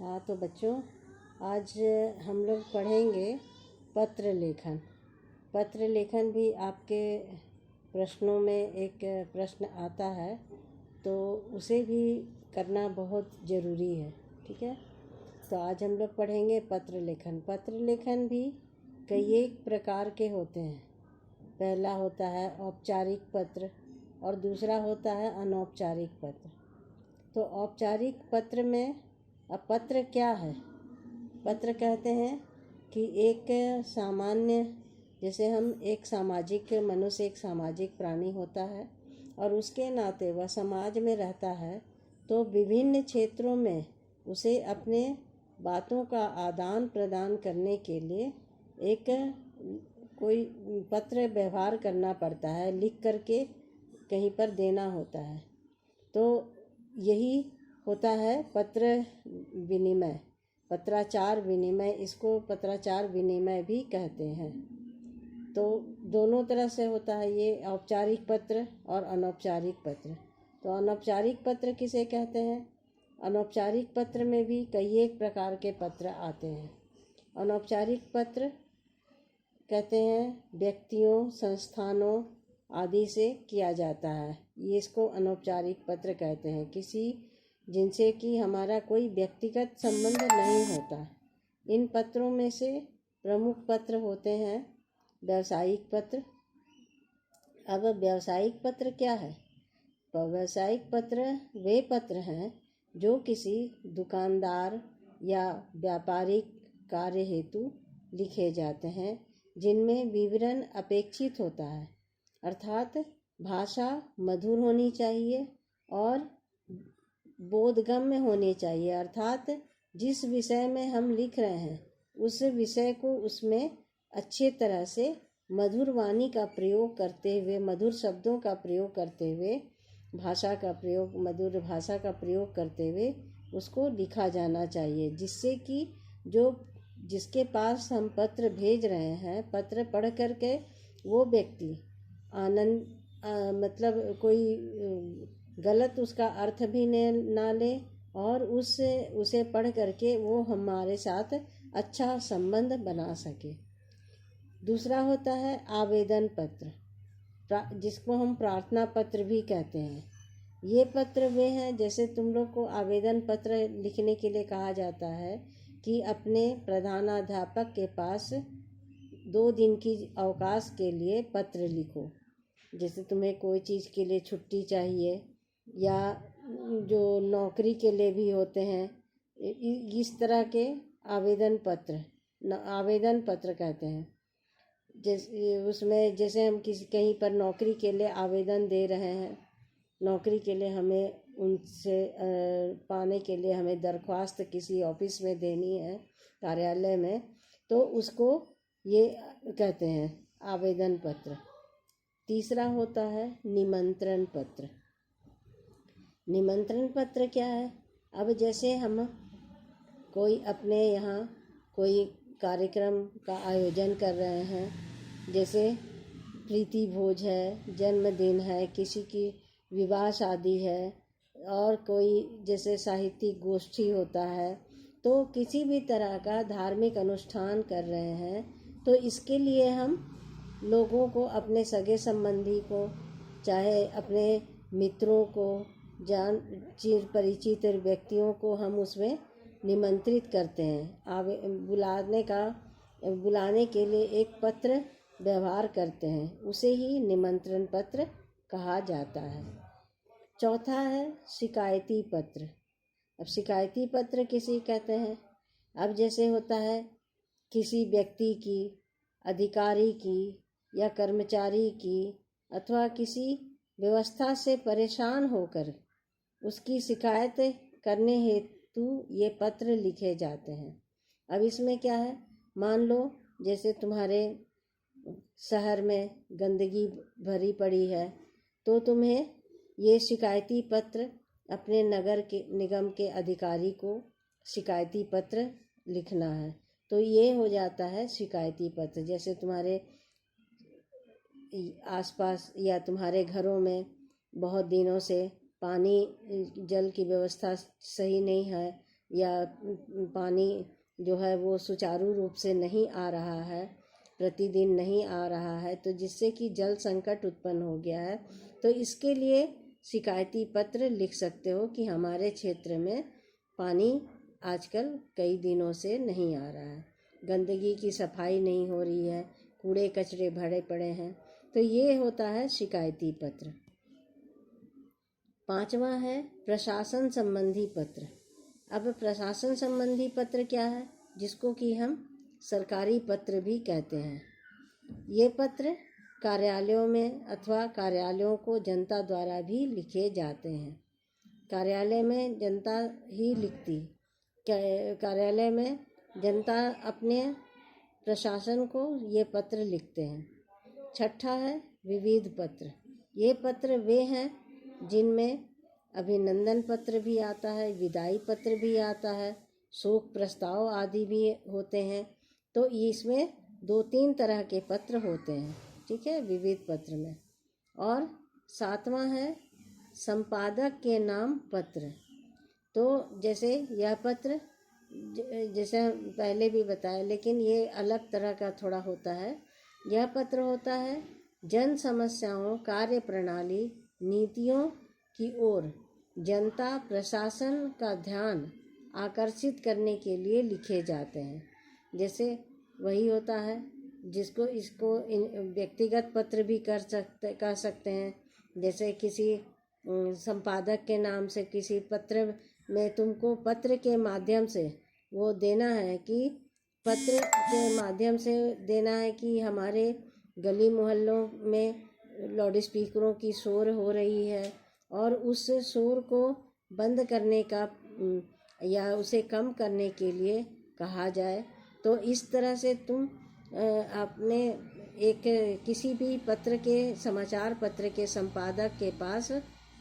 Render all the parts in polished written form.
हाँ तो बच्चों, आज हम लोग पढ़ेंगे पत्र लेखन। पत्र लेखन भी आपके प्रश्नों में एक प्रश्न आता है, तो उसे भी करना बहुत ज़रूरी है। ठीक है, तो आज हम लोग पढ़ेंगे पत्र लेखन। पत्र लेखन भी कई एक प्रकार के होते हैं। पहला होता है औपचारिक पत्र और दूसरा होता है अनौपचारिक पत्र। तो औपचारिक पत्र में, अब पत्र क्या है? पत्र कहते हैं कि एक सामान्य, जैसे हम एक सामाजिक मनुष्य एक सामाजिक प्राणी होता है और उसके नाते वह समाज में रहता है, तो विभिन्न क्षेत्रों में उसे अपने बातों का आदान प्रदान करने के लिए एक कोई पत्र व्यवहार करना पड़ता है, लिख करके कहीं पर देना होता है। तो यही होता है पत्र विनिमय, पत्राचार विनिमय। इसको पत्राचार विनिमय भी कहते हैं। तो दोनों तरह से होता है ये औपचारिक पत्र और अनौपचारिक पत्र। तो अनौपचारिक पत्र किसे कहते हैं? अनौपचारिक पत्र में भी कई एक प्रकार के पत्र आते हैं। अनौपचारिक पत्र कहते हैं व्यक्तियों, संस्थानों आदि से किया जाता है, ये इसको अनौपचारिक पत्र कहते हैं। किसी जिनसे कि हमारा कोई व्यक्तिगत संबंध नहीं होता। इन पत्रों में से प्रमुख पत्र होते हैं व्यावसायिक पत्र। अब व्यावसायिक पत्र क्या है? तो व्यावसायिक पत्र वे पत्र हैं जो किसी दुकानदार या व्यापारिक कार्य हेतु लिखे जाते हैं, जिनमें विवरण अपेक्षित होता है, अर्थात भाषा मधुर होनी चाहिए और बोधगम्य होनी चाहिए। अर्थात जिस विषय में हम लिख रहे हैं उस विषय को उसमें अच्छे तरह से मधुर वाणी का प्रयोग करते हुए, मधुर शब्दों का प्रयोग करते हुए, मधुर भाषा का प्रयोग करते हुए उसको लिखा जाना चाहिए, जिससे कि जिसके पास हम पत्र भेज रहे हैं, पत्र पढ़ करके वो व्यक्ति मतलब कोई गलत उसका अर्थ भी ना ले और उसे पढ़ करके वो हमारे साथ अच्छा संबंध बना सके। दूसरा होता है आवेदन पत्र, जिसको हम प्रार्थना पत्र भी कहते हैं। ये पत्र वे हैं, जैसे तुम लोग को आवेदन पत्र लिखने के लिए कहा जाता है कि अपने प्रधानाध्यापक के पास 2 दिन की अवकाश के लिए पत्र लिखो। जैसे तुम्हें कोई चीज़ के लिए छुट्टी चाहिए, या जो नौकरी के लिए भी होते हैं, इस तरह के आवेदन पत्र कहते हैं। जैसे हम कहीं पर नौकरी के लिए आवेदन दे रहे हैं, नौकरी के लिए हमें उनसे पाने के लिए हमें दरख्वास्त किसी ऑफिस में देनी है, कार्यालय में, तो उसको ये कहते हैं आवेदन पत्र। तीसरा होता है निमंत्रण पत्र। निमंत्रण पत्र क्या है? अब जैसे हम कोई अपने यहाँ कोई कार्यक्रम का आयोजन कर रहे हैं, जैसे प्रीति भोज है, जन्मदिन है, किसी की विवाह शादी है, और कोई जैसे साहित्यिक गोष्ठी होता है, तो किसी भी तरह का धार्मिक अनुष्ठान कर रहे हैं, तो इसके लिए हम लोगों को, अपने सगे संबंधी को, चाहे अपने मित्रों को, चिर परिचित व्यक्तियों को हम उसमें निमंत्रित करते हैं। बुलाने के लिए एक पत्र व्यवहार करते हैं, उसे ही निमंत्रण पत्र कहा जाता है। चौथा है शिकायती पत्र। अब शिकायती पत्र किसे कहते हैं? अब जैसे होता है किसी व्यक्ति की, अधिकारी की या कर्मचारी की, अथवा किसी व्यवस्था से परेशान होकर उसकी शिकायत करने हेतु ये पत्र लिखे जाते हैं। अब इसमें क्या है? मान लो जैसे तुम्हारे शहर में गंदगी भरी पड़ी है, तो तुम्हें ये शिकायती पत्र अपने निगम के अधिकारी को शिकायती पत्र लिखना है, तो ये हो जाता है शिकायती पत्र। जैसे तुम्हारे आसपास या तुम्हारे घरों में बहुत दिनों से जल की व्यवस्था सही नहीं है, या पानी जो है वो सुचारू रूप से नहीं आ रहा है, प्रतिदिन नहीं आ रहा है, तो जिससे कि जल संकट उत्पन्न हो गया है, तो इसके लिए शिकायती पत्र लिख सकते हो कि हमारे क्षेत्र में पानी आजकल कई दिनों से नहीं आ रहा है, गंदगी की सफाई नहीं हो रही है, कूड़े कचरे भरे पड़े हैं। तो ये होता है शिकायती पत्र। 5वां है प्रशासन संबंधी पत्र। अब प्रशासन संबंधी पत्र क्या है, जिसको कि हम सरकारी पत्र भी कहते हैं। ये पत्र कार्यालयों में अथवा कार्यालयों को जनता द्वारा भी लिखे जाते हैं। कार्यालय में जनता ही लिखती, कार्यालय में जनता अपने प्रशासन को ये पत्र लिखते हैं। 6ठा है विविध पत्र। ये पत्र वे हैं जिनमें अभिनंदन पत्र भी आता है, विदाई पत्र भी आता है, शोक प्रस्ताव आदि भी होते हैं। तो इसमें 2-3 तरह के पत्र होते हैं, ठीक है, विविध पत्र में। और 7वां है संपादक के नाम पत्र। तो जैसे यह पत्र जैसे पहले भी बताया, लेकिन ये अलग तरह का थोड़ा होता है। यह पत्र होता है जन समस्याओं, कार्य प्रणाली, नीतियों की ओर जनता प्रशासन का ध्यान आकर्षित करने के लिए लिखे जाते हैं। जैसे वही होता है जिसको इसको व्यक्तिगत पत्र भी कर सकते हैं। जैसे किसी संपादक के नाम से किसी पत्र में तुमको पत्र के माध्यम से वो देना है कि पत्र के माध्यम से देना है कि हमारे गली मोहल्लों में लाउड स्पीकरों की शोर हो रही है और उस शोर को बंद करने का या उसे कम करने के लिए कहा जाए। तो इस तरह से तुम अपने एक किसी भी पत्र के, समाचार पत्र के संपादक के पास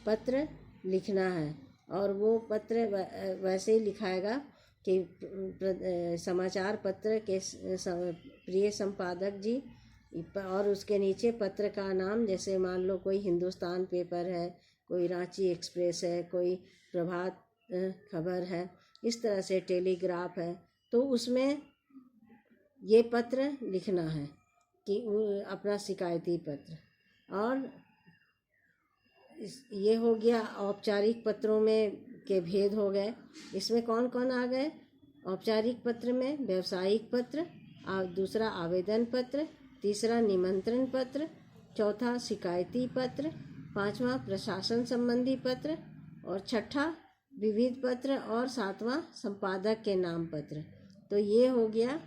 पत्र लिखना है और वो पत्र वैसे ही लिखाएगा कि समाचार पत्र के प्रिय संपादक जी, और उसके नीचे पत्र का नाम, जैसे मान लो कोई हिंदुस्तान पेपर है, कोई रांची एक्सप्रेस है, कोई प्रभात खबर है, इस तरह से टेलीग्राफ है, तो उसमें ये पत्र लिखना है कि अपना शिकायती पत्र। और ये हो गया औपचारिक पत्रों में के भेद हो गए। इसमें कौन कौन आ गए? औपचारिक पत्र में व्यावसायिक पत्र, दूसरा आवेदन पत्र, तीसरा निमंत्रण पत्र, चौथा शिकायती पत्र, 5वां प्रशासन संबंधी पत्र, और 6ठा विविध पत्र, और 7वां संपादक के नाम पत्र। तो ये हो गया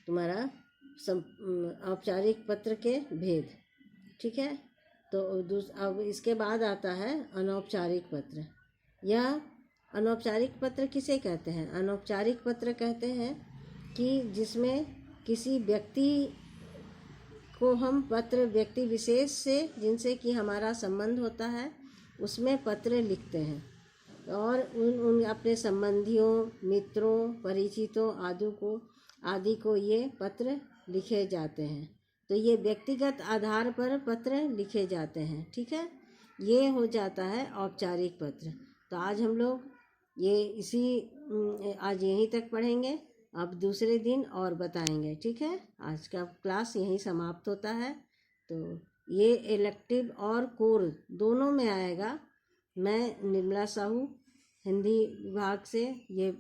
तुम्हारा औपचारिक पत्र के भेद, ठीक है। तो अब इसके बाद आता है अनौपचारिक पत्र। यह अनौपचारिक पत्र किसे कहते हैं? अनौपचारिक पत्र कहते हैं कि जिसमें किसी व्यक्ति को हम पत्र, व्यक्ति विशेष से जिनसे कि हमारा संबंध होता है, उसमें पत्र लिखते हैं और उन अपने संबंधियों, मित्रों, परिचितों आदि को ये पत्र लिखे जाते हैं। तो ये व्यक्तिगत आधार पर पत्र लिखे जाते हैं, ठीक है। ये हो जाता है औपचारिक पत्र। तो आज हम लोग आज यहीं तक पढ़ेंगे, अब दूसरे दिन और बताएंगे, ठीक है। आज का क्लास यहीं समाप्त होता है। तो ये इलेक्टिव और कोर दोनों में आएगा। मैं निर्मला साहू हिंदी विभाग से ये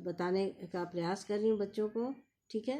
बताने का प्रयास कर रही हूँ बच्चों को, ठीक है।